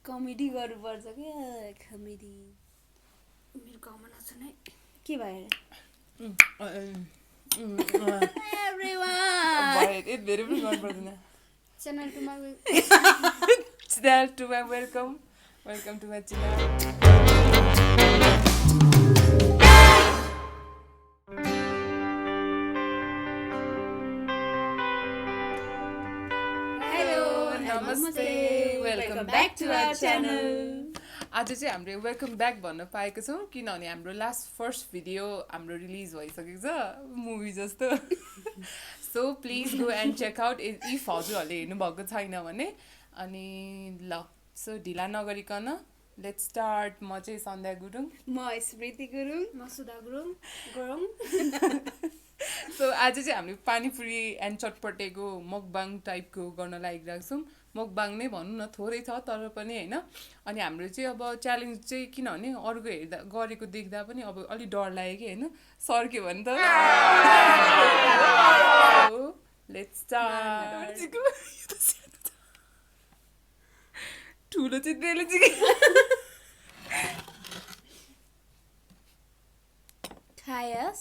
Comedy गर्नुपर्छ क्या comedy मेरो गाउँमा नछन् है के भयो धेरै पनि गर्नु पर्दैन च्यानल टुमा वेलकम टु माई च्यानल नमस्ते welcome back to our channel आज चाहिँ हाम्रो वेलकम ब्याक भन्न पाएको छौँ किनभने हाम्रो फर्स्ट भिडियो हाम्रो रिलिज भइसकेको छ मुभी जस्तो so please go and check out if हजुरहरूले हेर्नुभएको छैन भने अनि ल सो ढिला नगरिकन लेट्स स्टार्ट म चाहिँ सन्ध्या गुरुङ म स्मृति गुरुङ म सुधा गुरुङ सो आज चाहिँ हामीले पानीपुरी एन्ड चटपटेको मकबाङ टाइपको गर्न लागिरहेको छौँ मकबाङ नै भनौँ न थोरै छ तर पनि होइन अनि हाम्रो चाहिँ अब च्यालेन्ज चाहिँ किनभने अरूको हेर्दा गरेको देख्दा पनि अब अलिक डर लाग्यो कि होइन सर्क्यो भने त लेट्स स्टार्ट ठुलो चाहिँ त्यसले चाहिँ खायस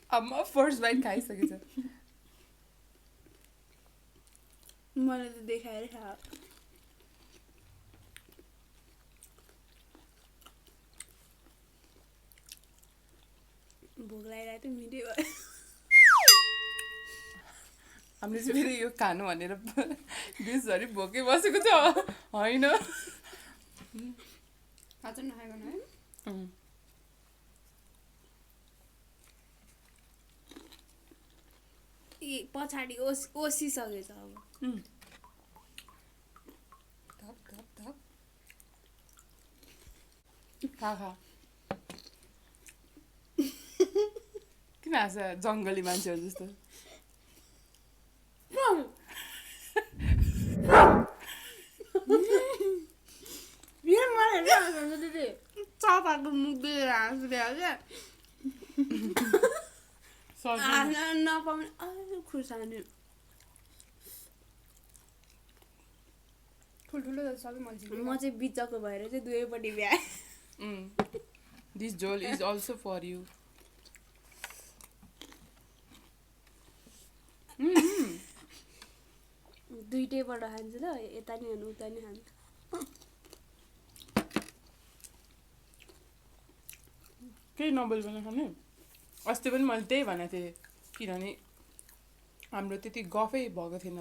अब म फर्स्ट बाइट खाइसकेको छ मलाई त देखाएर खा भोक लागिरहेको थियो मिठै भयो हामीले चाहिँ फेरि यो खानु भनेर दिसभरि भोकै बसेको छ होइन हजुर नखाइकन है पछाडि ओसिसकेछ अब खा किन हाँस जङ्गली मान्छेहरू जस्तो चपाको मुख दिएर हाँसिदियो क्या नपाउने खुर्सानी ठुल्ठुलो सबै म चाहिँ बिचको भएर चाहिँ दुवैपट्टि बिहा दिस झोल इज अल्सो फर यु दुइटैबाट खान्छु ल यता नि खानु उता नि खानु केही नबोलिकन खाने अस्ति पनि मैले त्यही भनेको थिएँ किनभने हाम्रो त्यति गफै भएको थिएन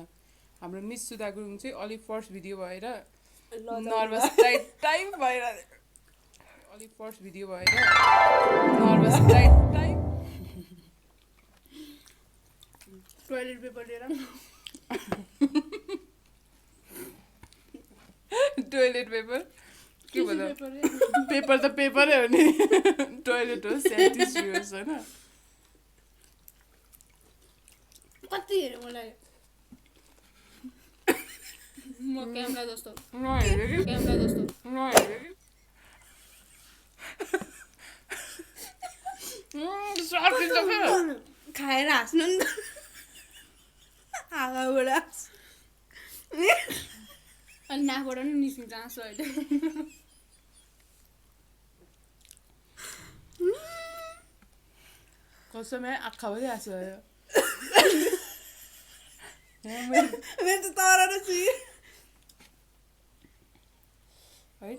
हाम्रो मिस सुधा गुरुङ चाहिँ अलिक फर्स्ट भिडियो भएर नर्भस टाइप भएर अलिक फर्स्ट भिडियो भएर नर्भस टाइप टोइलेट पेपर लिएर टोइलेट पेपर के भन्दा पेपर त पेपरै हो नि टोइलेट हो सेन्टिस होस् होइन कति हेऱ्यो मलाई म क्यामेरा जस्तो खाएर हाँस्नु नि आगाबाट अनि नाकबाट पनि निस्किन्छ आँसु अहिले कसमै आँखाभरि आँसु आयो मेरो त तर रहेछ है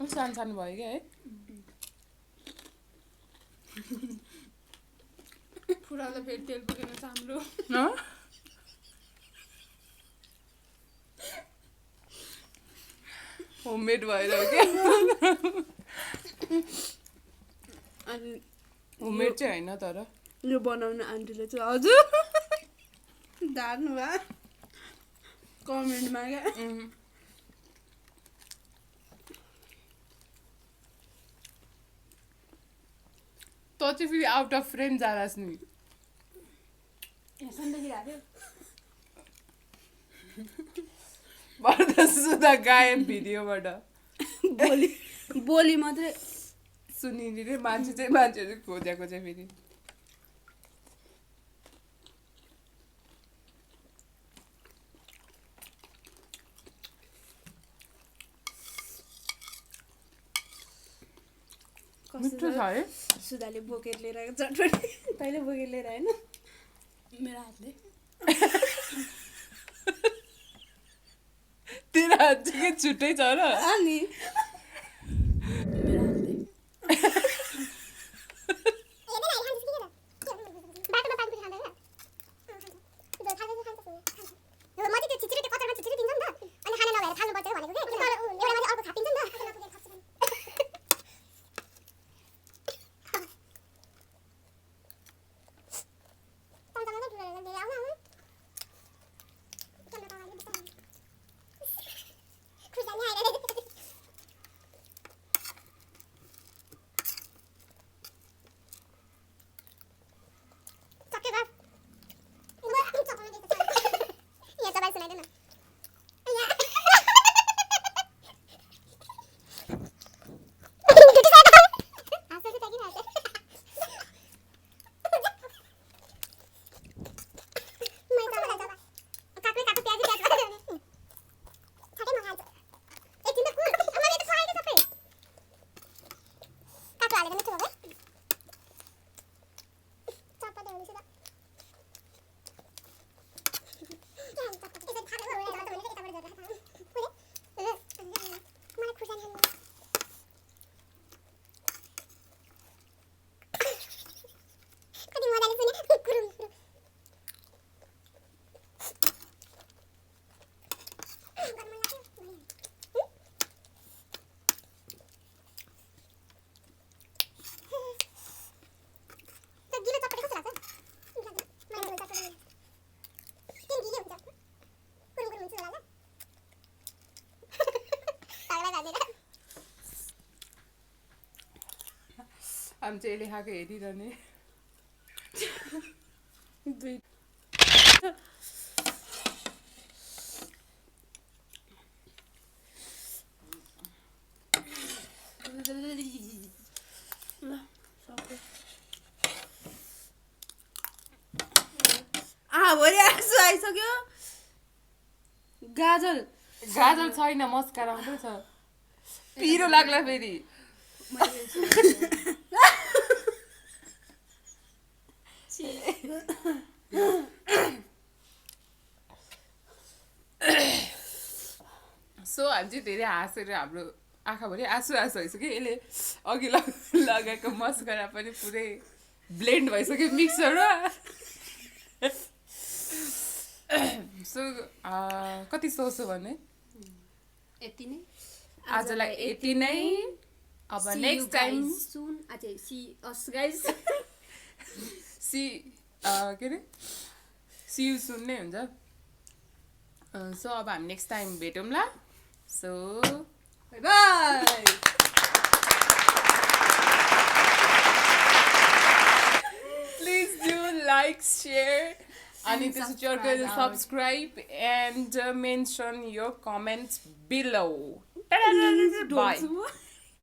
सानो सानो भयो क्या है फुराउँदा फेरि तेल पुगेन हाम्रो होममेड भएर हो क्या अनि होममेड चाहिँ होइन तर यो बनाउने आन्टीले चाहिँ हजुर धार्नु भयो कमेन्टमा क्या त चाहिँ फेरि आउट अफ फ्रेम जालास् नि सुधा गायब भिडियोबाट भोलि बोली मात्रै सुनिने रे मान्छेहरू खोजेको चाहिँ फेरि मिठो छ है सुधाले बोकेर लिएर आएको चटपटी तैँले बोकेर लिएर आएन मेरो हातले तेरो हात चाहिँ के छुट्टै छ र अनि मेरो हातले हामी चाहिँ यसले खाएको हेरिरहने दुई भरि आइसक्यो गाजर छैन मस्का राम्रो छ पिरो लाग्ला फेरि सो हामी चाहिँ धेरै हाँसेर हाम्रो आँखाभरि आँसु भइसक्यो यसले अघि लगाएको मस्करा पनि पुरै ब्लेन्ड भइसक्यो मिक्सरमा सो कति सोच्छु भने यति नै आजलाई यति नै अब नेक्स्ट टाइम सुन अच्छा सी अस गाइस सी के अरे सी यु सुन नै हुन्छ सो अब हामी नेक्स्ट टाइम भेटौँला so bye bye please do like, share, and subscribe and mention your comments below. Bye.